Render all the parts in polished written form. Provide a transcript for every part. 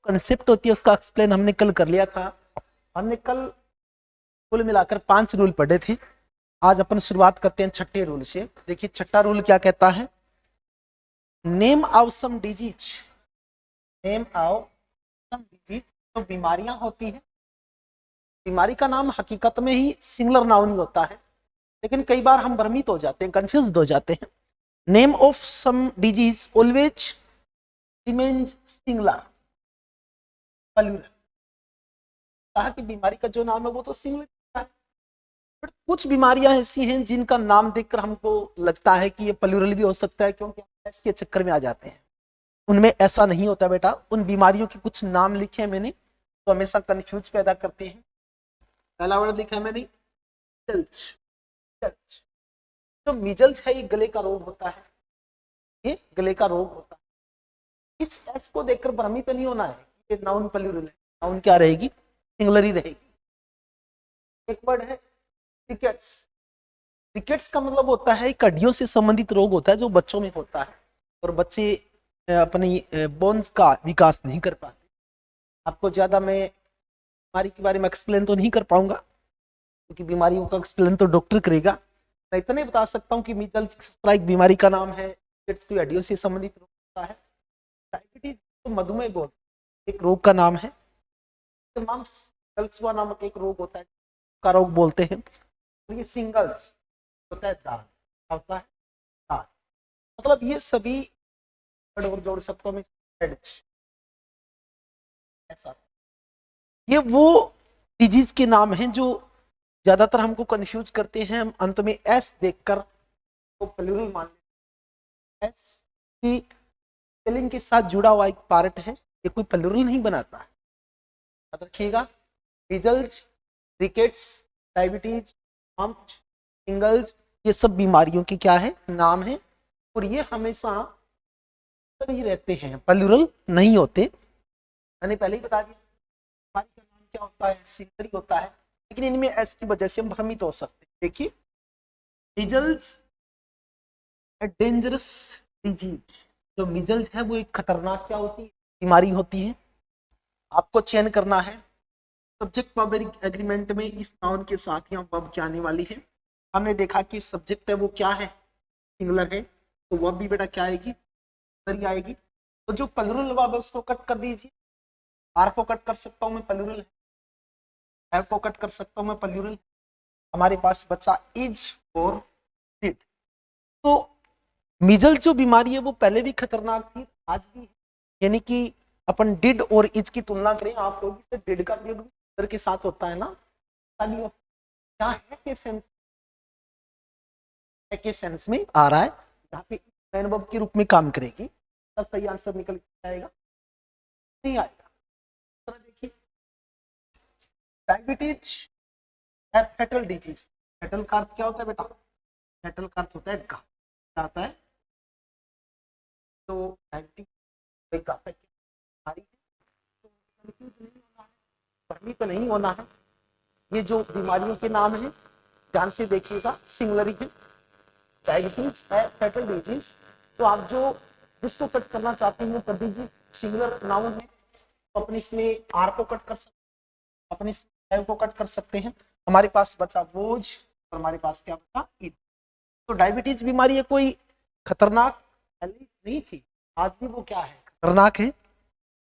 Concept होती है उसका एक्सप्लेन हमने कल कर लिया था। हमने कल कुल मिलाकर 5 रूल पढ़े थे। आज अपन शुरुआत करते हैं छठे रूल से। देखिए छठा रूल क्या कहता है, name of some disease, name of some disease, जो बीमारियां होती हैं, बीमारी का नाम हकीकत में ही सिंगुलर नाउन ही होता है, लेकिन कई बार हम भ्रमित हो जाते हैं, कंफ्यूज हो जाते हैं। Name of some disease always remains singular, plural. कहा कि बीमारी का जो नाम है वो तो सिंगुलर है, बट कुछ बीमारियां ऐसी हैं जिनका नाम देखकर हमको लगता है कि ये प्लूरल भी हो सकता है, क्योंकि हम इसके चक्कर में आ जाते हैं। उनमें ऐसा नहीं होता बेटा। उन बीमारियों के कुछ नाम लिखे हैं मैंने, तो हमेशा कंफ्यूज पैदा करते हैं। पहला वर्ड लिखा है मैंने मिजल्स। जो मिजल्स है ये गले का रोग होता है, ये गले का रोग होता है। इस एस को देखकर भ्रमित नहीं होना है कि नाउन प्लूरल है, नाउन क्या रहेगी, सिंगुलर ही रहेगी। एक वर्ड है रिकेट्स। रिकेट्स का मतलब होता है हड्डियों से संबंधित रोग होता है जो बच्चों में होता है, और बच्चे अपनी बोन्स का विकास नहीं कर पाते। आपको ज्यादा मैं बीमारी के बारे में एक्सप्लेन तो नहीं कर पाऊंगा, क्योंकि बीमारियों का एक्सप्लेन तो डॉक्टर करेगा। मैं इतना ही बता सकता हूँ कि मीजल्स एक बीमारी का नाम है, रिकेट्स कोई हड्डियों से संबंधित रोग होता है। डायबिटीज तो मधुमेह बोलते एक रोग का नाम है। सिंगल्स नामक एक रोग होता है का रोग बोलते हैं। और ये सिंगल्स होता है दाल, होता है दाल। मतलब ये सभी जोड़ सकता हूँ मैं, ऐसा। ये वो डिजीज के नाम हैं जो ज्यादातर हमको कंफ्यूज करते हैं। हम अंत में एस देखकर तो प्लूरल मान लेते हैं। एस की स्पेलिंग के साथ जुड़ा हुआ एक पार्ट है, ये कोई प्लूरल नहीं बनाता है, याद रखिएगा। Measles, rickets, diabetes, humps, singles, ये सब बीमारियों की क्या है, नाम है, और ये हमेशा ही रहते हैं, प्लूरल नहीं होते। मैंने पहले ही बता दिया बीमारी का नाम क्या होता है, सिंगुलर ही होता है, लेकिन इनमें एस की वजह से हम भ्रमित हो सकते हैं। देखिए मीजल्स ए डेंजरस डिजीज। जो मीजल्स है वो एक खतरनाक क्या होती है, बीमारी होती है। आपको चयन करना है सब्जेक्ट वर्ब एग्रीमेंट में इस नाउन के साथ यहाँ वर्ब क्या आने वाली है। हमने देखा कि सब्जेक्ट है वो क्या है, सिंगुलर है, तो वर्ब भी बेटा क्या आएगी, सिंगुलर आएगी। तो जो प्लूरल वर्ब है उसको कट कर दीजिए। आर को कट कर सकता हूँ मैं, प्लूरल है। एफ को कट कर सकता हूँ मैं, प्लूरल। हमारे पास बचा इज और डिड। तो मीजल जो बीमारी है वो पहले भी खतरनाक थी, आज भी है। यानी कि अपन डिड और इज की तुलना करें, आप लोग इससे डिड का प्रयोग के साथ होता है ना, क्या है के सेंस, के सेंस में आ रहा है, जहाँ पे मैन वर्ब के रूप में काम करेगी। सही आंसर निकल आएगा, नहीं आएगा। तो देखिए डायबिटीज है फैटल डिजीज। फैटल का अर्थ क्या होता है बेटा, फैटल का अर्थ होता है घातक, क्या आता है, तो डायबिटीज घातक बीमारी है। तो कंफ्यूज नहीं होना है, भ्रमित तो नहीं होना है। ये जो बीमारियों के नाम है ध्यान से देखिएगा, सिंगुलर है। डायबिटीज है फैटल डिजीज, तो आप जो जिसको कट करना चाहते हैं वो कर दीजिए, सिंगुलर नाउन है, तो अपने इसमें आर को कट कर सकते हैं, अपने एव को कट कर सकते हैं। हमारे पास बचा बोझ और हमारे पास क्या बचा ईद। तो डायबिटीज बीमारी है कोई खतरनाक पहले नहीं थी, आज भी वो क्या है, खतरनाक है।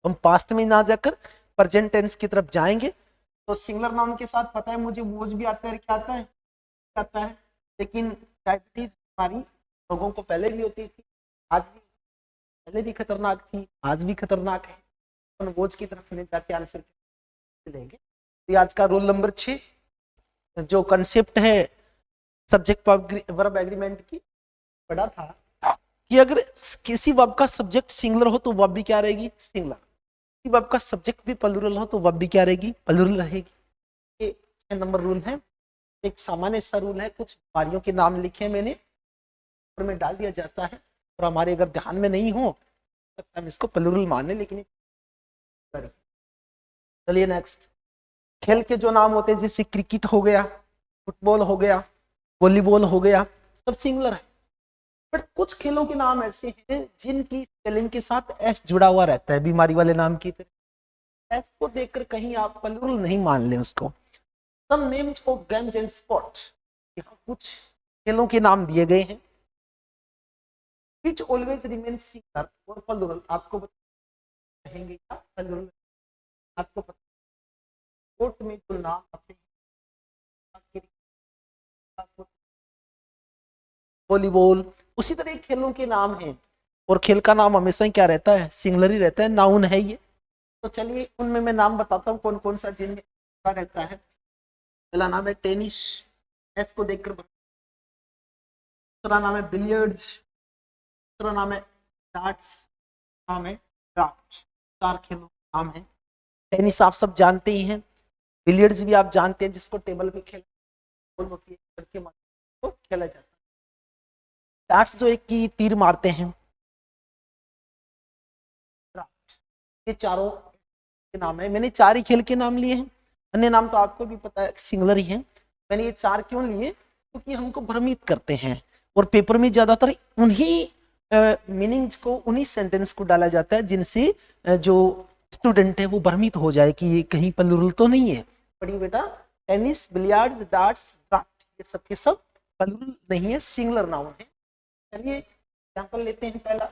हम पास्ट में ना जाकर प्रेजेंट टेंस की तरफ जाएंगे, तो सिंगुलर नाउन के साथ पता है मुझे बोझ भी आता है, क्या आता है, आता है। लेकिन डायबिटीज बीमारी लोगों को पहले भी होती थी, आज भी, पहले भी खतरनाक थी, आज भी खतरनाक है। तो बोझ की तरफ ले जाके आंसर लेंगे। तो आज का रूल नंबर 6 जो कंसेप्ट है सब्जेक्ट वर्ब एग्रीमेंट की पढ़ा था कि अगर किसी वर्ब का सब्जेक्ट सिंगुलर हो तो वर्ब भी क्या रहेगी, सिंगुलर। किसी वर्ब का सब्जेक्ट भी प्लूरल हो तो वर्ब भी क्या रहेगी, प्लूरल रहेगी। ये 6 नंबर रूल है। एक सामान्य सा रूल है, कुछ बीमारियों के नाम लिखे मैंने और में डाल दिया जाता है, और हमारे अगर ध्यान में नहीं हो तो हम इसको प्लूरल माने, लेकिन चलिए नेक्स्ट। खेल के जो नाम होते हैं जैसे क्रिकेट हो गया, फुटबॉल हो गया, वॉलीबॉल हो गया, सब सिंगुलर है। बट कुछ खेलों के नाम ऐसे हैं जिनकी स्पेलिंग के साथ एस जुड़ा हुआ रहता है, बीमारी वाले नाम की तरह। एस को देखकर कहीं आप प्लूरल नहीं मान लें उसको। Some names of games and sports, यहाँ कुछ खेलों के नाम दिए गए हैं। विच ऑलवेज रिमेन सिंगुलर और प्लूरल, आपको रहेंगे क्या प्लूरल, आपको पता स्पोर्ट में जो नाम आते हैं वॉलीबॉल, उसी तरह खेलों के नाम हैं और खेल का नाम हमेशा ही क्या रहता है, सिंगुलर ही रहता है, नाउन है ये। तो चलिए उनमें मैं नाम बताता हूँ कौन कौन सा जिनमें रहता है। पहला नाम है टेनिस, एस को देखकर। दूसरा नाम है बिलियर्ड्स, दूसरा नाम है डार्ट्स, नाम है ड्राफ्ट। 4 खेलों का नाम है। टेनिस आप सब जानते ही हैं, बिलियर्ड्स भी आप जानते हैं जिसको टेबल पे खेला होती है तो खेला जाता है। डार्ट्स जो एक की तीर मारते हैं। ये चारों के नाम है। मैंने 4 ही खेल के नाम लिए हैं, अन्य नाम तो आपको भी पता है सिंगुलर ही है। मैंने ये 4 क्यों लिए, क्योंकि हमको भ्रमित करते हैं और पेपर में ज्यादातर उन्हीं मीनिंग्स को, उन्हीं सेंटेंस को डाला जाता है जिनसे जो स्टूडेंट है वो भ्रमित हो जाए कि ये कहीं प्लूरल तो नहीं है। पढ़िए बेटा, टेनिस, बिलियर्ड्स, डार्ट्स, ड्राफ्ट, ये सब के सब प्लूरल नहीं है, सिंगुलर नाउन है। चलिए एग्जांपल लेते हैं। पहला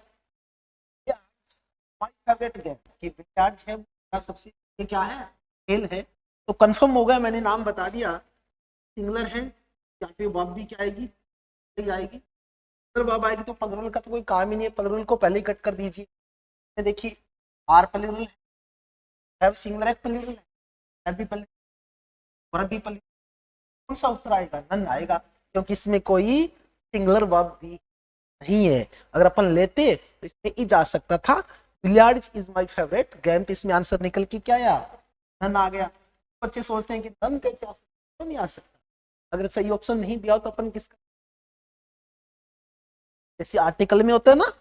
माय फेवरेट गेम, कि बिलियर्ड्स है मेरा सबसे क्या है, खेल है। तो कंफर्म हो गया, मैंने नाम बता दिया, सिंगुलर है। यहाँ पे वर्ब भी क्या आएगी, आएगी। वर्ब आएगी तो प्लूरल का तो कोई काम ही नहीं है, प्लूरल को पहले ही कट कर दीजिए। देखिए आर प्लूरल है, हैव सिंगुलर है, प्लूरल है, हैव भी प्लूरल, वर्ब भी प्लूरल। कौन सा उत्तर आएगा, नन आएगा, क्योंकि इसमें कोई सिंगुलर वर्ब भी नहीं है। अगर अपन लेते तो इसमें ही जा सकता था, billiards is my favourite game, तो इसमें आंसर निकल के क्या आया, नन आ गया। बच्चे सोचते हैं कि नन कैसे आ सकता, तो नहीं आ सकता। अगर सही ऑप्शन नहीं दिया तो अपन किसका, जैसे आर्टिकल में होता है ना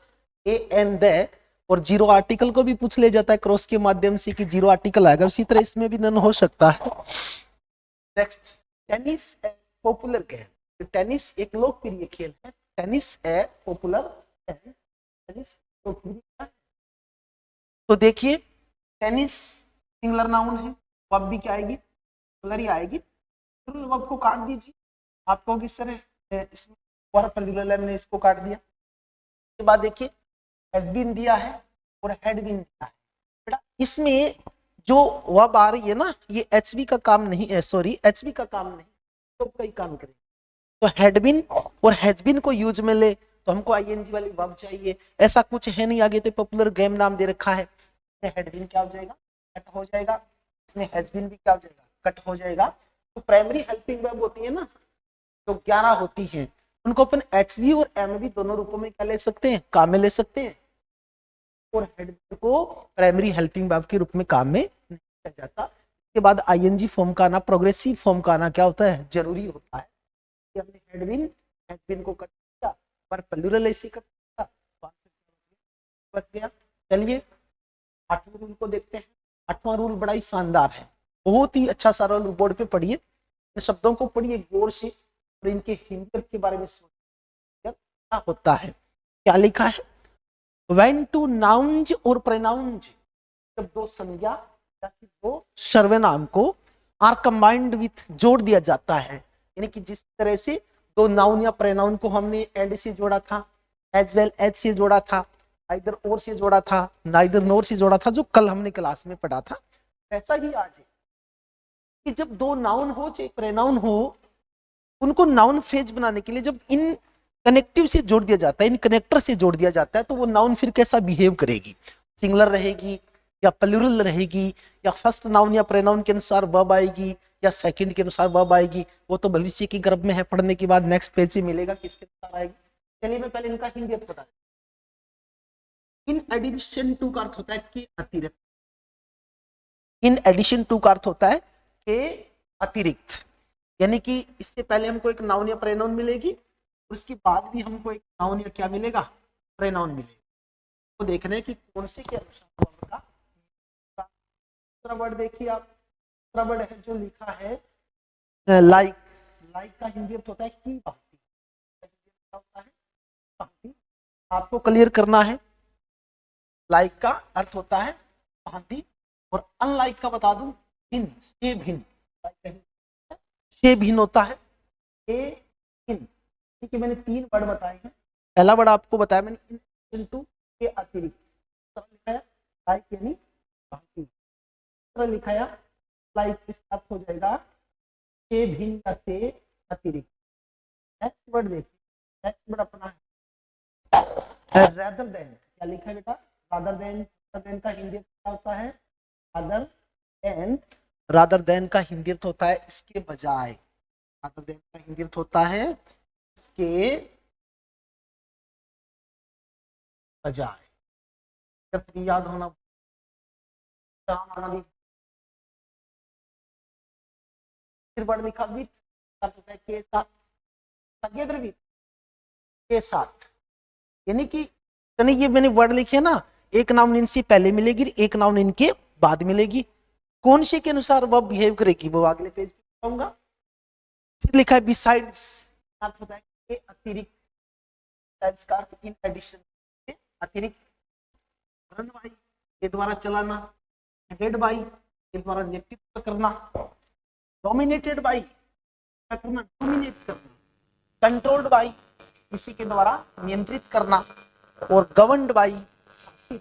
ए एंड द, और जीरो आर्टिकल को भी पूछ ले जाता है क्रॉस के माध्यम से कि जीरो आर्टिकल आएगा, उसी तरह इसमें भी नन हो सकता है। नेक्स्ट, टेनिस ए पॉपुलर गेम, टेनिस एक लोकप्रिय खेल है। टेनिस ए पॉपुलर है, टेनिस लोकप्रिय। तो देखिए टेनिस सिंगुलर नाउन है, वर्ब भी क्या आएगी, सिंगुलर ही आएगी। वर्ब को काट दीजिए, आपको किस तरह इसमें वर्ब प्लूरल है, मैंने इसको काट दिया। उसके बाद देखिए हैज बीन दिया है और हैड बीन दिया है। बेटा इसमें जो वर्ब आ रही है ना, ये एचबी का काम नहीं है, सॉरी एचबी का काम नहीं, तो कई काम करे। तो हैड बीन और हैज बीन को यूज में ले तो हमको आईएनजी वाली वर्ब चाहिए, ऐसा कुछ है नहीं आगे, तो पॉपुलर गेम नाम दे रखा है। हैड बीन क्या हो जाएगा, कट हो जाएगा। इसमें हैज बीन भी क्या हो जाएगा, कट हो जाएगा। तो प्राइमरी हेल्पिंग वर्ब होती है ना, तो 11 होती हैं, उनको अपन एचवी और एमवी दोनों रूपों में क्या ले सकते हैं, काम में ले सकते हैं। और हेड को प्राइमरी हेल्पिंग वर्ब के रूप में काम में नहीं लिया जाता। इसके बाद आईएनजी फॉर्म का आना, प्रोग्रेसिव फॉर्म का आना क्या होता है, जरूरी होता है। कि हमने हैड बीन, हैज बीन को कट किया, पर प्लूरल ऐसे कट किया, बच गया। चलिए 8वें रूल को देखते हैं। 8वां रूल बड़ा ही शानदार है, बहुत ही अच्छा सारा रूल, बोर्ड पे पढ़िए, शब्दों को पढ़िए गौर से और इनके हिंदी के बारे में सोचिए क्या होता है। क्या लिखा है, व्हेन टू नाउन्स और प्रोनाउन्स, जब दो संज्ञा या फिर दो सर्वनाम को आर कंबाइंड विथ जोड़ दिया जाता है, यानी कि जिस तरह से दो नाउन या प्रोनाउन को हमने एंड से जोड़ा था, एज वेल एज से जोड़ा था, आइदर और से जोड़ा था, नाइदर नोर से जोड़ा था, जो कल हमने क्लास में पढ़ा था, ऐसा ही आज है कि जब दो नाउन हो चाहे प्रोनाउन हो, उनको नाउन फ्रेज बनाने के लिए जब इन कनेक्टिव से जोड़ दिया जाता है, इन कनेक्टर से जोड़ दिया जाता है, तो वो नाउन फिर कैसा बिहेव करेगी, सिंगुलर रहेगी या प्लूरल रहेगी, या फर्स्ट नाउन या प्रोनाउन के अनुसार वर्ब आएगी या सेकंड के अनुसार वर्ब आएगी, वो तो भविष्य की गर्भ में है, पढ़ने के बाद नेक्स्ट पेज पे मिलेगा किसके अनुसार आएगी। चलिए मैं पहले इनका हिंदी अर्थ बता दूं। इन एडिशन टू का अर्थ होता है कि अतिरिक्त, इन एडिशन टू का अर्थ होता है कि अतिरिक्त, यानी कि इससे पहले हमको एक नाउन या प्रोनाउन मिलेगी, उसके बाद भी हमको एक नाउन या क्या मिलेगा, प्रोनाउन मिलेगा। तो देखना है कि कौन से के अनुसार होगा। दूसरा वर्ड देखिए आप, दूसरा वर्ड है जो लिखा है लाइक, लाइक का हिंदी अर्थ होता है की भांति, होता है भांति, आपको क्लियर करना है। लाइक का अर्थ होता है भांति और अनलाइक का बता दूं, भिन्न, से भिन्न, से भिन्न होता है, ए इन। ठीक है, मैंने 3 वर्ड बताए हैं। पहला वर्ड आपको बताया मैंने इनटू के अतिरिक्त, लिखा है लाइक यानी बाकी, लिखा है लाइक के साथ हो जाएगा से भिन्न या से अतिरिक्त। नेक्स्ट वर्ड देखिए, नेक्स्ट वर्ड अपना है रादर देन। क्या लिखा है बेटा? Rather than. रादर देन का हिंदी क्या होता है? Rather than. रादर देन का हिंदी अर्थ होता है इसके बजाय। रादर देन का हिंदी अर्थ होता है इसके बजाय। याद होना भी। फिर वर्ड लिखा विथ, होता है के साथ, टुगेदर विथ, के साथ। यानी कि ये मैंने वर्ड लिखे ना, एक नाउन इनसे पहले मिलेगी, एक नाउन इनके बाद मिलेगी। कौन से के अनुसार वह बिहेव करेगी वो अगले पेज पे बताऊंगा। फिर लिखा है बिसाइड्स, होता है के अतिरिक्त, का अर्थ इन एडिशन, के अतिरिक्त। रन बाई, के द्वारा चलाना। हेडेड बाई, के द्वारा नेतृत्व करना। डोमिनेटेड बाई, क्या करना? डोमिनेट करना। कंट्रोल्ड बाई, किसी के द्वारा नियंत्रित करना। और गवर्नड बाई, किसी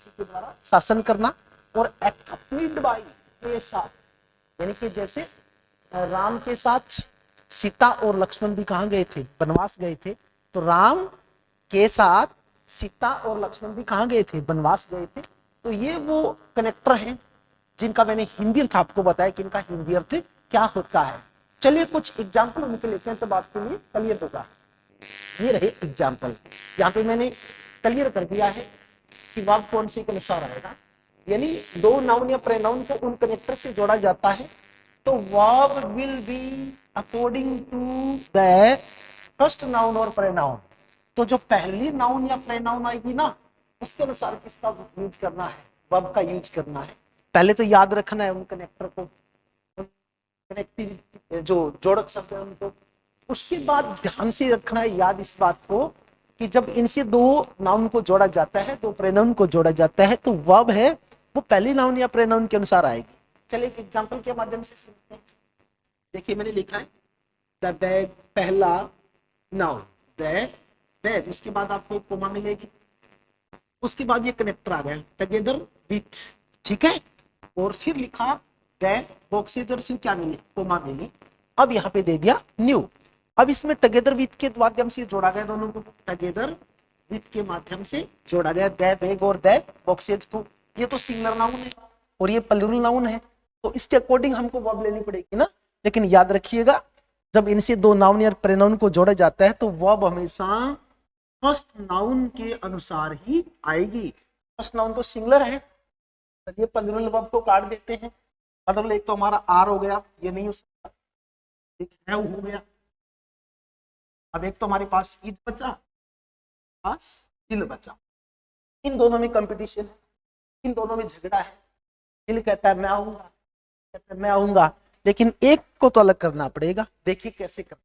के द्वारा शासन करना। और एक्कम्पनीड बाई, के साथ, यानी कि जैसे राम के साथ सीता और लक्ष्मण भी कहाँ गए थे? वनवास गए थे। तो राम के साथ सीता और लक्ष्मण भी कहाँ गए थे? वनवास गए थे। तो ये वो कनेक्टर हैं जिनका मैंने हिंदी अर्थ आपको बताया कि इनका हिंदी अर्थ क्या होता है। चलिए कुछ एग्जाम्पल उनके लेते हैं, तब आपके लिए क्लियर होगा। ये रहे एग्जाम्पल, यहाँ पे मैंने क्लियर कर दिया है कि वर्ब कौन से के अनुसार आएगा। यानी दो नाउन या प्रोनाउन को उन कनेक्टर से जोड़ा जाता है तो verb will be according to the first noun और प्रोनाउन। तो जो पहली नाउन या प्रोनाउन आएगी ना, उसके अनुसार किसका यूज करना है? वर्ब का यूज करना है। पहले तो याद रखना है उन कनेक्टर को, कनेक्टिव जो जोड़क शब्द है उनको। उसके बाद ध्यान से रखना है याद इस बात को कि जब इनसे दो नाउन को जोड़ा जाता है, दो प्रोनाउन को जोड़ा जाता है, तो वर्ब है वो पहली नाउन या प्रोनाउन के अनुसार आएगी। चलिए एक एग्जांपल के माध्यम से समझते हैं। देखिए मैंने लिखा है द बैग, पहला नाउन द बैग, उसके बाद आपको एक कोमा मिलेगी, उसके बाद ये कनेक्टर आ गया टुगेदर विथ, ठीक है। और फिर लिखा द बॉक्सेज और फिर क्या मिले? कोमा मिली। अब यहाँ पे दे दिया न्यू। अब इसमें टुगेदर विथ के माध्यम से जोड़ा गया, दोनों को टुगेदर विथ के माध्यम से जोड़ा गया द बैग और द बॉक्सेज को। ये तो सिंगुलर नाउन है और ये प्लूरल नाउन है, तो इसके अकॉर्डिंग हमको वर्ब लेनी पड़ेगी ना। लेकिन याद रखिएगा जब इनसे दो नाउन या प्रोनाउन को जोड़ा जाता है तो वर्ब हमेशा फर्स्ट नाउन के अनुसार ही आएगी। फर्स्ट नाउन तो सिंगुलर है, चलिए प्लूरल वर्ब को काट देते हैं। मतलब एक तो हमारा आर हो गया, ये नहीं हो सकता, एक है हो गया। अब एक तो हमारे पास इज बचा, पास इल बचा। इन दोनों में कंपटीशन है, इन दोनों में झगड़ा है। इल कहता है मैं आऊंगा, कहता है मैं आऊंगा, लेकिन एक को तो अलग करना पड़ेगा। देखिए कैसे करना।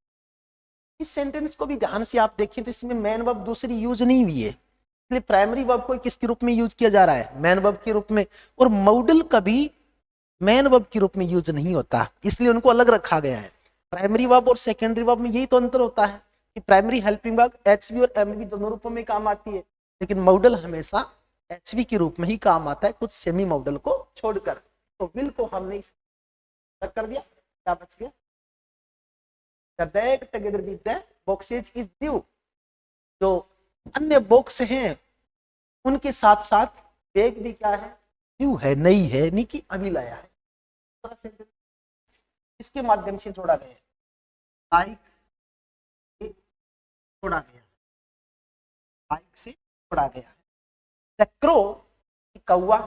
इस सेंटेंस को भी ध्यान से आप देखिए तो इसमें मैन वर्ब दूसरी यूज नहीं हुई है, इसलिए प्राइमरी वर्ब को किसके रूप में यूज किया जा रहा है? मैन वर्ब के रूप में। और मॉडल कभी मैन वर्ब के रूप में यूज नहीं होता, इसलिए उनको अलग रखा गया है। प्राइमरी वर्ब और सेकेंडरी वर्ब में यही तो अंतर होता है कि प्राइमरी हेल्पिंग वर्ब एचवी और एमवी दोनों रूपों में काम आती है, लेकिन मॉडल हमेशा एचवी के रूप में ही काम आता है, कुछ सेमी मॉडल को छोड़कर। तो विल को हमने कर दिया, क्या बच गया? The bag together with the boxes is new। जो अन्य बॉक्स हैं उनके साथ साथ बैग भी क्या है? न्यू है, नई है, नहीं कि अभी लाया है। इसके माध्यम से जोड़ा गया है, लाइक जोड़ा गया है, लाइक से जोड़ा गया है। द क्रो, कौवा,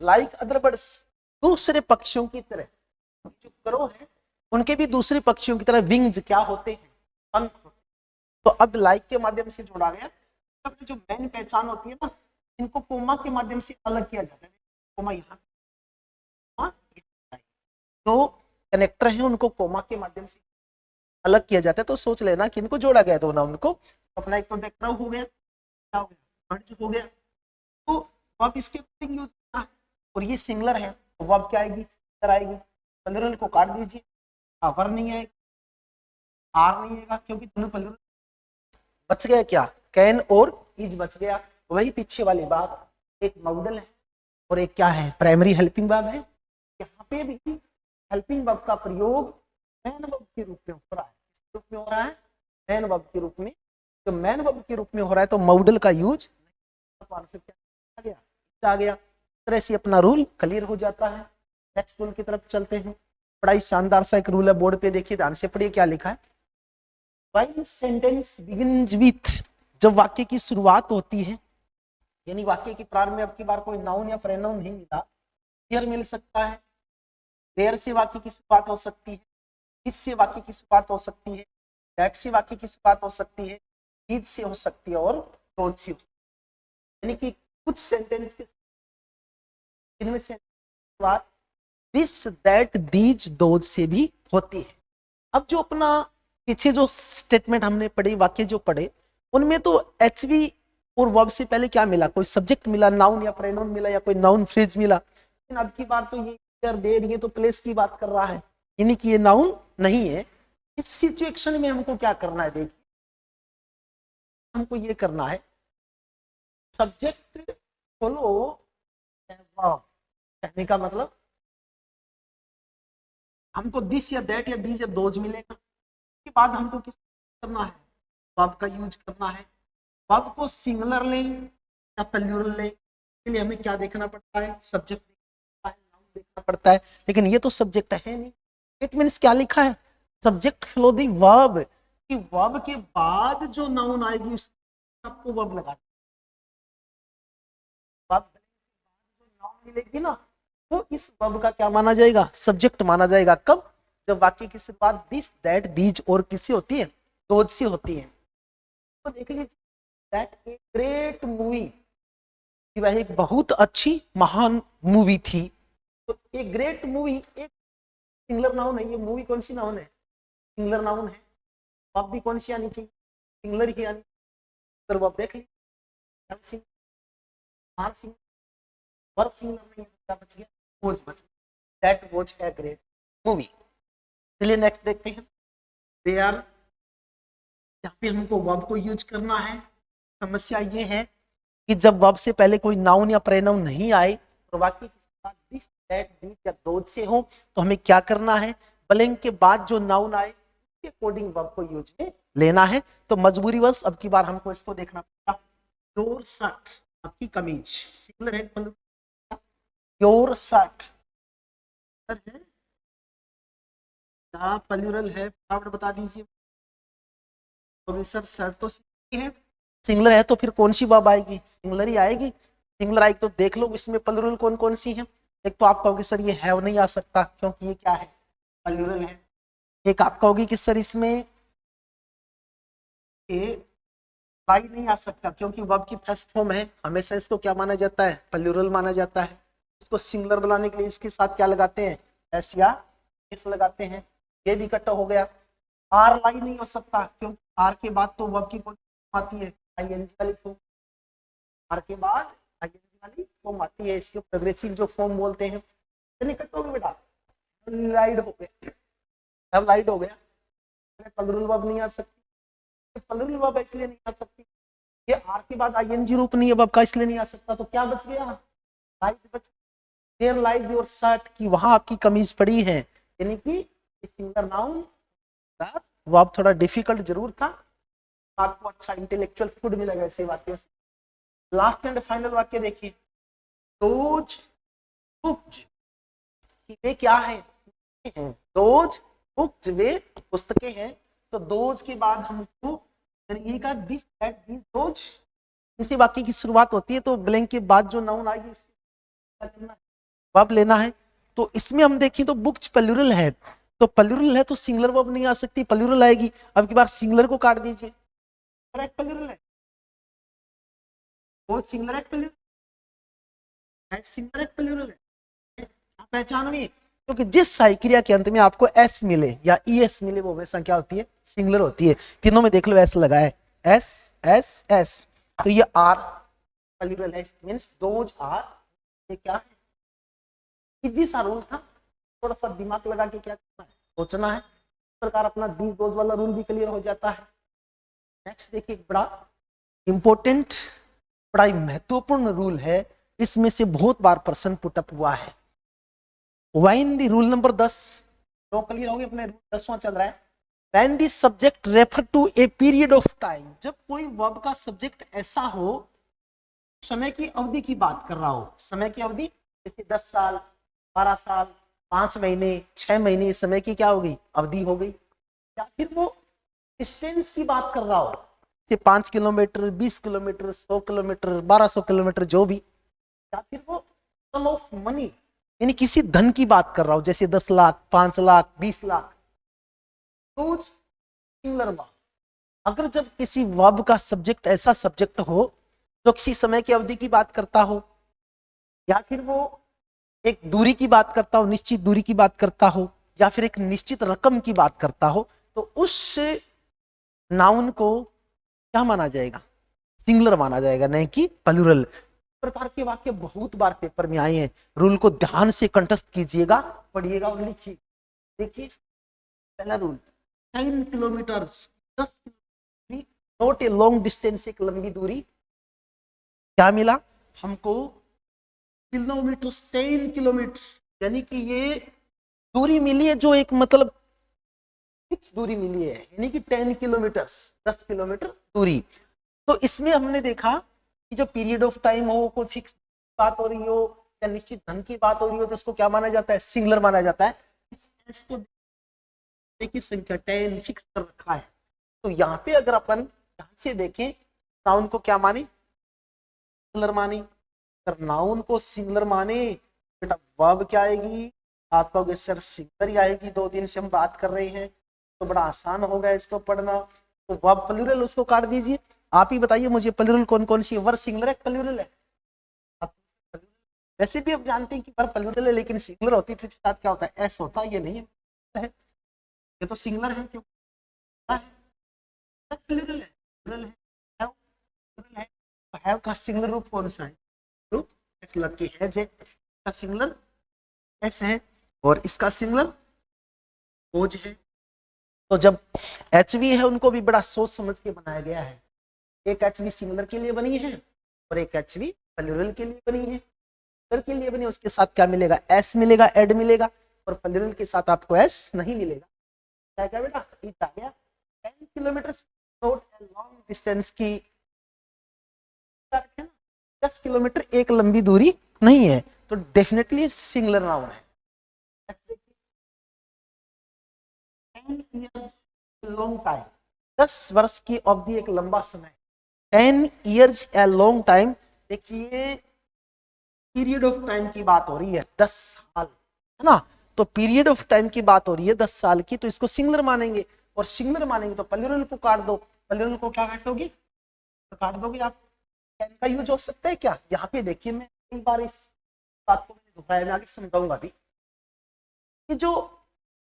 लाइक अदर बर्ड्स, दूसरे पक्षियों की तरह। जो क्रो है उनके भी दूसरे पक्षियों की तरह विंग्स क्या होते हैं? पंख होते हैं। तो अब लाइक के माध्यम से जोड़ा गया। तब जो मेन पहचान होती है ना, इनको कोमा के माध्यम से अलग किया जाता है। कोमा यहाँ, तो कनेक्टर है उनको कोमा के माध्यम से अलग किया जाता है। तो सोच लेना कि इनको जोड़ा गया, दो नाउन को। अपना एक तो देखना हो गया, क्या हो गया? हो गया। तो अब इसके यूज करना है और ये सिंगुलर है तो वर्ब क्या आएगी, सिंगुलर आएगी। प्लूरल को काट दीजिए, आवर नहीं आएगा, आर नहीं आएगा, क्योंकि दोनों प्लूरल। बच गया क्या, कैन और इज बच गया। वही पीछे वाली बात, एक मॉडल है और एक क्या है, प्राइमरी हेल्पिंग वर्ब है। यहाँ पे भी हेल्पिंग वर्ब का प्रयोग मैन वर्ब के रूप में हो रहा है। किस रूप में हो रहा है, मैन वर्ब के रूप में। तो मैन वर्ब के रूप में हो रहा है तो मॉडल का यूज आ गया। तरह से अपना रूल क्लियर हो जाता है। नेक्स्ट रूल की तरफ चलते हैं। बड़ा ही शानदार सा एक रूल है, बोर्ड पे देखिए, ध्यान से पढ़िए क्या लिखा है। व्हेन सेंटेंस बिगिन्स विथ, जब वाक्य की शुरुआत होती है, यानी वाक्य की प्रारंभ में अब की बार कोई नाउन या प्रोनाउन नहीं मिला, हियर मिल सकता है, देयर से वाक्य की शुरुआत हो सकती है, इससे वाक्य की शुरुआत हो सकती है, दैट से वाक्य की शुरुआत हो सकती है, इज से हो सकती है और डोंट से हो सकती है। यानी कि कुछ सेंटेंस इनमें से शुरुआत दिस दैट दीज दोज से भी होती है। अब जो अपना पीछे जो स्टेटमेंट हमने पढ़े, वाक्य जो पढ़े, उनमें तो एचवी और वर्ब से पहले क्या मिला, कोई सब्जेक्ट मिला, नाउन या प्रोनाउन मिला, या कोई नाउन फ्रेज मिला। लेकिन अब की बात तो ये दे रही है तो प्लेस की बात कर रहा है, यानी कि ये नाउन नहीं है। इस सिचुएशन में हमको क्या करना है, देखिए हमको ये करना है, सब्जेक्ट फॉलो वर्ब। कहने का मतलब हमको दिस या दैट या दीज या दोज मिलेगा, उसके बाद हमको किस करना है, वर्ब का यूज करना है। वर्ब को सिंगुलर लें या प्लूरल लें, इसके लिए हमें क्या देखना पड़ता है, सब्जेक्ट देखना है, नाउन देखना पड़ता है। लेकिन ये तो सब्जेक्ट है नहीं। इट मीन्स क्या लिखा है, सब्जेक्ट फॉलो द वर्ब, कि वर्ब के बाद जो नाउन आएगी उसको आपको वर्ब लगा, वर्ब जो नाउन मिलेगी ना, वो इस वर्ब का क्या माना जाएगा, सब्जेक्ट माना जाएगा। कब, जब वाक्य की शुरुआत दिस दैट दीज और किससे होती है, दोज से होती है। तो देख लीजिए, दैट ए ग्रेट मूवी, वह एक बहुत अच्छी महान मूवी थी। तो ए ग्रेट मूवी एक सिंगुलर नाउन है, ये मूवी कौन सी नाउन है, सिंगुलर नाउन है। वर्ब भी कौन सी आनी चाहिए, सिंगुलर ही आनी। तो वर्ब देख लीजिए, वर्ब सिंगुलर नहीं है, क्या बच गया, वॉज बच गया। That was a great movie. चलिए नेक्स्ट देखते हैं। दे आर, यहाँ पे हमको वर्ब को यूज करना है। समस्या ये है कि जब वर्ब से पहले कोई नाउन या प्रोनाउन नहीं आए और वाक्य के साथ दिस दैट दीज या दोज से हो, तो हमें क्या करना है, ब्लैंक के बाद जो नाउन आए उसके अकॉर्डिंग वर्ब को यूज में लेना है। तो मजबूरीवश अब की बार हमको इसको देखना पड़ेगा। योर शर्ट, आपकी कमीज, सिंगुलर है, योर शर्ट है क्या, प्लूरल है, फटाफट बता दीजिए। तो सर शर्ट तो है, सिंगुलर है, तो फिर कौन सी वर्ब आएगी, सिंगुलर ही आएगी। सिंगुलर आएगी तो देख लो इसमें प्लूरल कौन कौन सी है। एक तो आप कहोगे सर ये हैव नहीं आ सकता क्योंकि ये क्या है, प्लूरल है। एक आप कहोगे कि सर इसमें लाई नहीं आ सकता क्योंकि वर्ब की फर्स्ट फॉर्म है, हमेशा इसको क्या माना जाता है, प्लूरल माना जाता है। इसको सिंगुलर बनाने के लिए इसके साथ क्या लगाते हैं, एस या एस लगाते हैं। ये भी इकट्ठा हो गया। आर लाई नहीं हो सकता क्योंकि आर के बाद तो वर्ब की कौन आती है, आईएनजी वाली फॉर्म। आर के बाद आईएनजी वाली फॉर्म आती है, इसके प्रोग्रेसिव जो फॉर्म बोलते हैं। इकट्ठा हो गया बेटा, लाइड हो गया, अब लाइड हो गया। प्लूरल वर्ब नहीं आ सकती, प्लूरल वर्ब इसलिए नहीं आ सकती, ये आर के बाद आईएनजी रूप नहीं है वर्ब का, इसलिए नहीं आ सकता। तो क्या बच गया, लाइज बच, देयर लाइज योर शर्ट, की वहां आपकी कमीज पड़ी है। यानी कि सिंगुलर नाउन वर्ब थोड़ा डिफिकल्ट जरूर था, आपको अच्छा इंटेलेक्चुअल फूड मिलेगा ऐसे वाक्यों से। लास्ट एंड फाइनल वाक्य देखिए, दोज बुक्स, वे क्या है, दोज बुक्स वे पुस्तकें हैं। तो दोज के बाद हमको ये का दिस दैट दीज दोज, इसी वाक्य की शुरुआत होती है तो ब्लैंक के बाद जो नाउन आएगी वर्ब लेना है। तो इसमें हम देखें तो बुक्स प्लूरल है, तो प्लूरल है तो सिंगुलर वर्ब नहीं आ सकती, प्लूरल आएगी। अब की बार सिंगुलर को काट दीजिए, प्लूरल है वो सिंगुलर प्लूरल है, सिंगुलर प्लूरल है, पहचानिए। क्योंकि जिस सहायी क्रिया के अंत में आपको एस मिले या ई एस मिले वो हमेशा क्या होती है, सिंगुलर होती है। तीनों में देख लो एस लगा है, एस एस एस, तो ये आर प्लूरल है, मींस दोज आर, ये क्या है, इजी सा रूल था, थोड़ा सा दिमाग लगा के क्या करना है, सोचना है, इस प्रकार अपना 20 डोज वाला रूल भी क्लियर हो जाता है। नेक्स्ट देखिए, बड़ा इंपॉर्टेंट, बड़ा ही महत्वपूर्ण रूल है, इसमें से बहुत बार प्रश्न पुटअप हुआ है। वाइन दी रूल नंबर 10, तो क्लियर हो गए, अपने 10वां चल रहा है। When the subject refer to a period of time, जब कोई वर्ब का सब्जेक्ट ऐसा हो, समय की अवधि की बात कर रहा हो, समय की अवधि जैसे 10 साल, 12 साल, 5 महीने, 6 महीने, समय की क्या हो गई, अवधि हो गई। या फिर वो डिस्टेंस की बात कर रहा हो, जैसे 5 किलोमीटर, 20 किलोमीटर, 100 किलोमीटर, 1200 किलोमीटर, जो भी। या फिर वो सम ऑफ मनी, यानी किसी धन की बात कर रहा हो, जैसे 10 लाख, 5 लाख, 20 लाख, तो सिंगुलर वर्ब। अगर जब किसी वर्ब का सब्जेक्ट ऐसा सब्जेक्ट हो जो किसी समय की अवधि की बात करता हो, या फिर वो एक दूरी की बात करता हो, निश्चित दूरी की बात करता हो, या फिर एक निश्चित रकम की बात करता हो, तो उस नाउन को क्या माना जाएगा, सिंगुलर माना जाएगा, नहीं कि प्लूरल। प्रकार के वाक्य बहुत बार पेपर में आए हैं, रूल को ध्यान से कंठस्थ कीजिएगा, पढ़िएगा और लिखिए। देखिए पहला rule, 10 kilometre, 10 kilometre, not a long distance, एक लंबी दूरी। क्या मिला हमको, किलोमीटर, 10 किलोमीटर, यानी कि ये दूरी मिली है जो एक मतलब फिक्स दूरी मिली है, यानी कि 10 किलोमीटर, 10 किलोमीटर दूरी। तो इसमें हमने देखा कि जो पीरियड ऑफ टाइम हो, कोई फिक्स बात हो रही हो या निश्चित धन की बात हो रही हो, तो इसको क्या माना जाता है, सिंगुलर माना जाता है। इसको की संख्या 10 फिक्स कर रखा है, तो यहाँ पे अगर अपन ध्यान से देखें, नाउन को क्या माने, सिंगुलर माने। अगर नाउन को सिंगुलर माने, बेटा वर्ब क्या आएगी, आप कहोगे सर सिंगुलर ही आएगी, 2 दिन से हम बात कर रहे हैं, तो बड़ा आसान होगा इसको पढ़ना। तो वर्ब प्लूरल, उसको काट दीजिए। आप ही बताइए मुझे, प्लूरल कौन कौन सी है, वर्ब सिंगुलर है, प्लूरल है? वैसे भी आप जानते हैं कि वर्ब प्लूरल है, लेकिन सिंगुलर होती है तो इसके साथ क्या होता है, एस होता है, ये नहीं है, ये तो सिंगुलर है, क्यों प्लूरल है, प्लूरल है, प्लूरल है। तो हैव का सिंगुलर रूप कौन सा है, रूप एस लग के है, जे का सिंगुलर एस है, और इसका सिंगुलर ओज है। तो जब एचवी है, उनको भी बड़ा सोच समझ के बनाया गया है। एक एचवी सिंगुलर के लिए बनी है और एक एचवी प्लूरल के लिए बनी है। प्लूरल के लिए बनी, उसके साथ क्या मिलेगा, एस मिलेगा, एड मिलेगा, और प्लूरल के साथ आपको एस नहीं मिलेगा। क्या क्या बेटा, इट आ गया। 10 kilometre not a long distance की, 10 किलोमीटर एक लंबी दूरी नहीं है, तो डेफिनेटली सिंगुलर नाउन है। 10 years लॉन्ग टाइम, 10 वर्ष की अवधि एक लंबा समय। 10 years ए लॉन्ग टाइम, देखिए पीरियड ऑफ टाइम की बात हो रही है, 10 साल है ना, तो पीरियड ऑफ टाइम की बात हो रही है 10 साल की, तो इसको सिंगुलर मानेंगे, और सिंगुलर मानेंगे तो प्लूरल को काट दो। प्लूरल को क्या काटोगे, तो काट दोगे आप। का यूज हो सकता है क्या, यहाँ पे देखिए, मैं कई बार इस बात को मैंने दोहराया, मैं आगे समझाऊंगा भी, कि जो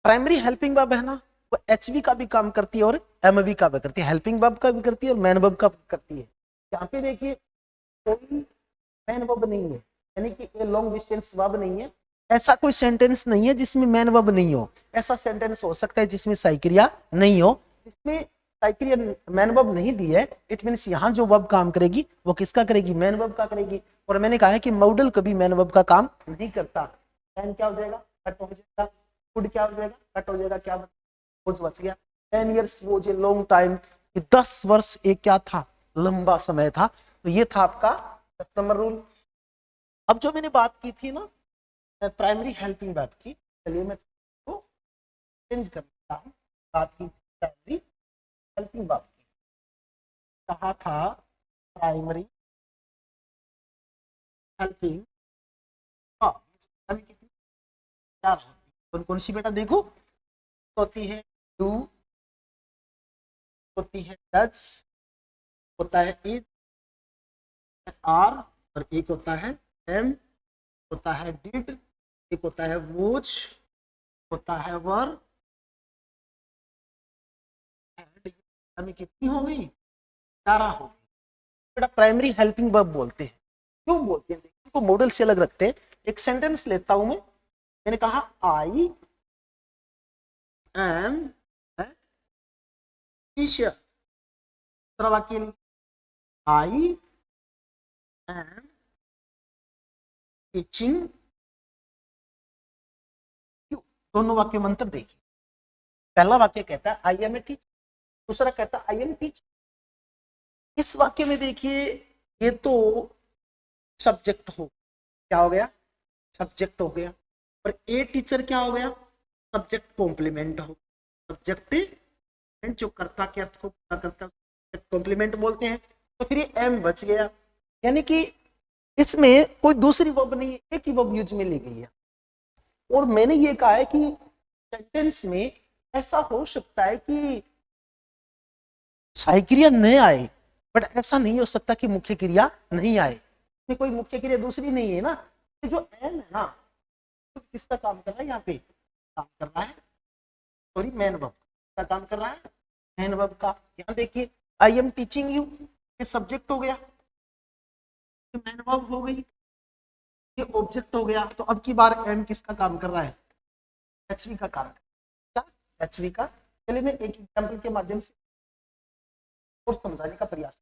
प्राइमरी हेल्पिंग वर्ब है ना, वो एचवी का भी काम करती है और एमवी का भी करती है, हेल्पिंग वर्ब का भी करती है और मैन वर्ब का भी करती है। यहाँ पे देखिए कोई मैन वर्ब नहीं है, यानी कि ये लॉन्ग डिस्टेंस वर्ब नहीं है। ऐसा कोई सेंटेंस नहीं है जिसमें मैन वर्ब नहीं हो। ऐसा सेंटेंस हो सकता है जिसमें साइक्रिया नहीं हो, इसमें साइक्रिया मैन वर्ब नहीं दी है, इट मींस यहाँ जो वर्ब काम करेगी वो किसका करेगी, मैन वर्ब का करेगी। और मैंने कहा है कि मॉडल कभी मैन वर्ब का काम नहीं करता। मैन क्या हो जाएगा, कट हो जाएगा, फूड क्या हो जाएगा, कट हो जाएगा, क्या बच गया। 10 years was a long time, 10 वर्ष एक क्या था, लंबा समय था। तो ये था आपका 10 नंबर रूल। अब जो मैंने बात की थी ना प्राइमरी हेल्पिंग वर्ब की, चलिए मैं तो चेंज कर देता हूँ। बात की प्राइमरी हेल्पिंग वर्ब की, कहा था प्राइमरी हेल्पिंग वर्ब कितनी, 4 कौन कौन सी बेटा, देखो होती है डू, होती है डज, होता है इज, आर, और एक होता है एम, होता है डिड, एक होता है वोच, होता है वर। हमें कितनी हो गई, 11 हो गई बेटा। प्राइमरी हेल्पिंग वर्ब बोलते हैं, क्यों बोलते हैं, इनको मॉडल से अलग रखते हैं। एक सेंटेंस लेता हूं मैं, मैंने कहा आई एम टीचर। दूसरा वाक्य आई एम टीचिंग यू। दोनों वाक्य में अंतर देखिए। पहला वाक्य कहता है आई एम ए टीचर, दूसरा कहता है आई एम टीचर। इस वाक्य में देखिए ये तो सब्जेक्ट हो, क्या हो गया, सब्जेक्ट हो गया, और ए टीचर क्या हो गया, सब्जेक्ट कॉम्प्लीमेंट हो। सब्जेक्ट जो कर्ता के अर्थ को पूरा करता है कॉम्प्लीमेंट बोलते हैं। तो फिर ये एम बच गया, यानी कि इसमें कोई दूसरी वर्ब नहीं है, एक ही वर्ब यूज में ली गई है। और मैंने ये कहा है कि सेंटेंस में ऐसा हो सकता है कि सहायक क्रिया न आए, बट ऐसा नहीं हो सकता कि मुख्य क्रिया नहीं आए। इसमें कोई मुख्य क्रिया दूसरी नहीं है ना। जो एम है ना, तो किसका काम कर रहा है, यहाँ पे काम कर रहा है, सॉरी मैन वर्ब का काम कर रहा है, मैन वर्ब का। यहाँ देखिए आई एम टीचिंग यू, ये सब्जेक्ट हो गया, मैन वर्ब हो गई, ये ऑब्जेक्ट हो गया। तो अब की बार एम किसका काम कर रहा है, एचवी का काम कर रहा है, एचवी का। चलिए मैं एक एग्जाम्पल के माध्यम से और समझाने का प्रयास,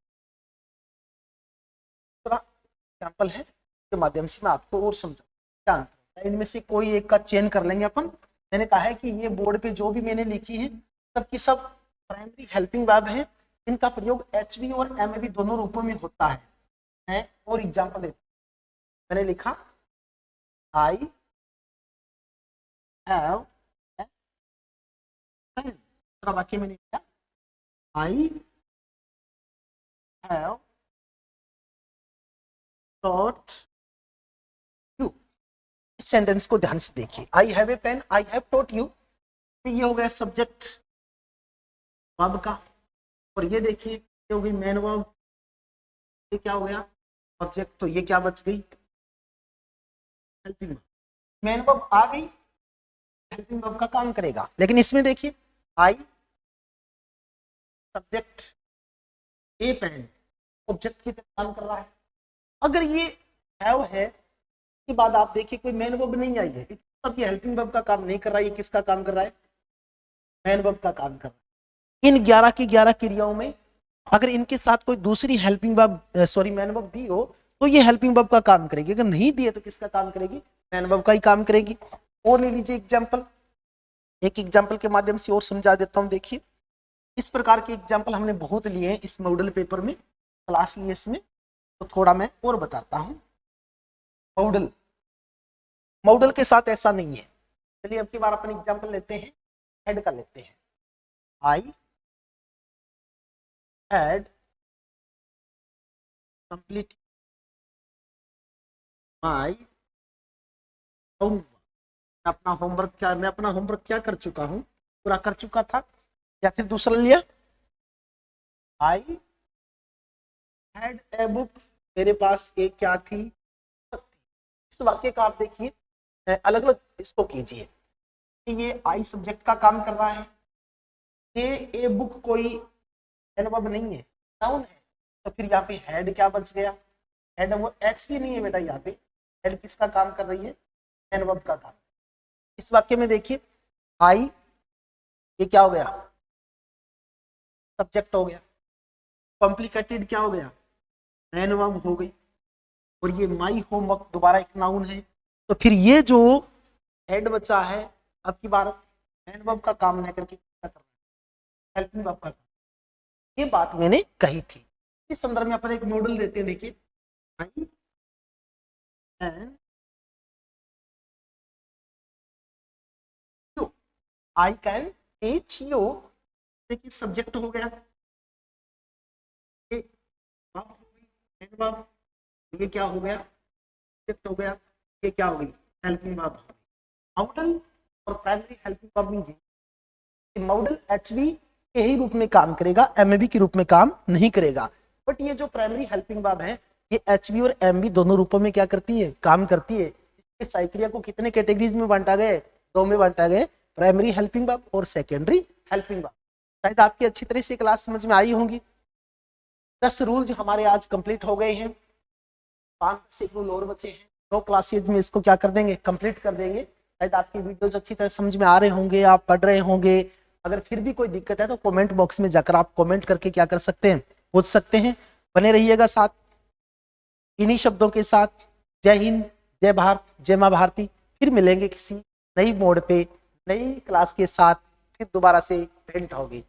थोड़ा एग्जाम्पल है के माध्यम से मैं आपको और समझा क्या अंतर है। इनमें से कोई एक का चयन कर लेंगे अपन। मैंने कहा है कि ये बोर्ड पे जो भी मैंने लिखी है सबकी सब प्राइमरी हेल्पिंग वर्ब है। इनका प्रयोग एचवी और एमवी दोनों रूपों में होता है। और एग्जाम्पल देता हूं। मैंने लिखा आई हैव ए पेन। दूसरा वाक्य मैंने लिखा आई हैव टॉट यू। इस सेंटेंस को ध्यान से देखिए, I have a pen, I have taught you. ये हो गया सब्जेक्ट वर्ब का, और ये देखिए ये हो गई मैन वर्ब, ये क्या हो गया ऑब्जेक्ट। तो ये क्या बच गई, हेल्पिंग वर्ब। मैन वर्ब आ गई, हेल्पिंग वर्ब का काम करेगा। लेकिन इसमें देखिए I subject a pen, object की तरह काम कर रहा है। अगर ये हैव है के बाद आप देखिए कोई मैन वर्ब नहीं आई है, सब ये हेल्पिंग वर्ब का काम नहीं कर रहा है, ये किसका काम कर रहा है, मैन वर्ब का काम कर रहा है। इन 11 की 11 क्रियाओं में अगर इनके साथ कोई दूसरी helping verb sorry main verb दी हो तो ये हेल्पिंग वर्ब का काम करेगी, अगर नहीं दिए तो किसका काम करेगी, मैन वर्ब का ही काम करेगी। और ले लीजिए एग्जाम्पल, एक एग्जाम्पल के माध्यम से और समझा देता हूं। देखिए इस प्रकार के एग्जाम्पल हमने बहुत लिए हैं इस मॉडल पेपर में, क्लास लिए इसमें, तो थोड़ा मैं और बताता हूं। मॉडल के साथ ऐसा नहीं है। चलिए अब की बार अपन एग्जाम्पल लेते हैं, हेड का लेते हैं। I had complete my homework. मैं अपना होमवर्क क्या कर चुका हूं, पूरा कर चुका था। या फिर दूसरा लिया आई हैड ए बुक, मेरे पास एक क्या थी, इस वाक्य का आप देखिए अलग अलग इसको कीजिए कि ये आई सब्जेक्ट का काम कर रहा है, ये ए बुक कोई वर्ब नहीं है, नाउन है। तो फिर यहाँ पे हेड क्या बच गया, हेड वो एक्स भी नहीं है बेटा, यहाँ पे हेड किसका काम कर रही है, एन वर्ब का काम। इस वाक्य में देखिए आई ये क्या हो गया, सब्जेक्ट हो गया, कॉम्प्लिकेटेड क्या हो गया, एन वर्ब हो गई, और ये माई होमवर्क दोबारा एक नाउन है। तो फिर ये जो हेड बचा है अब की बार एन वर्ब का काम न करके क्या कर रहा है, हेल्पिंग वर्ब का काम। ये बात मैंने कही थी। इस संदर्भ में अपन एक मॉडल देते हैं। देखिए I and you, I can teach you. देखिए सब्जेक्ट हो गया, ये क्या हो गया, सब्जेक्ट हो गया, ये क्या हो गई, हेल्पिंग वर्ब हो गई। मॉडल और प्राइमरी हेल्पिंग वर्ब में मॉडल एचवी के ही रूप में काम करेगा, एमवी के रूप में काम नहीं करेगा। बट ये जो प्राइमरी हेल्पिंग वर्ब है ये एचवी और एमवी दोनों रूपों में क्या करती है, काम करती है। इसके साइक्रिया को कितने कैटेगरीज में बांटा गया है, दो में बांटा गया, प्राइमरी हेल्पिंग वर्ब और सेकेंडरी हेल्पिंग वर्ब। शायद आपकी अच्छी तरह से क्लास समझ में आई होंगी। 10 रूल जो हमारे आज कंप्लीट हो गए हैं, 5 रूल और बचे हैं। 2 क्लासेज में इसको क्या कर देंगे, कंप्लीट कर देंगे। शायद आपकी वीडियोज अच्छी तरह समझ में आ रहे होंगे, आप पढ़ रहे होंगे। अगर फिर भी कोई दिक्कत है तो कमेंट बॉक्स में जाकर आप कमेंट करके क्या कर सकते हैं, पूछ सकते हैं। बने रहिएगा साथ इन्हीं शब्दों के साथ। जय हिंद, जय भारत, जय माँ भारती। फिर मिलेंगे किसी नई मोड़ पे, नई क्लास के साथ, फिर दोबारा से भेंट होगी।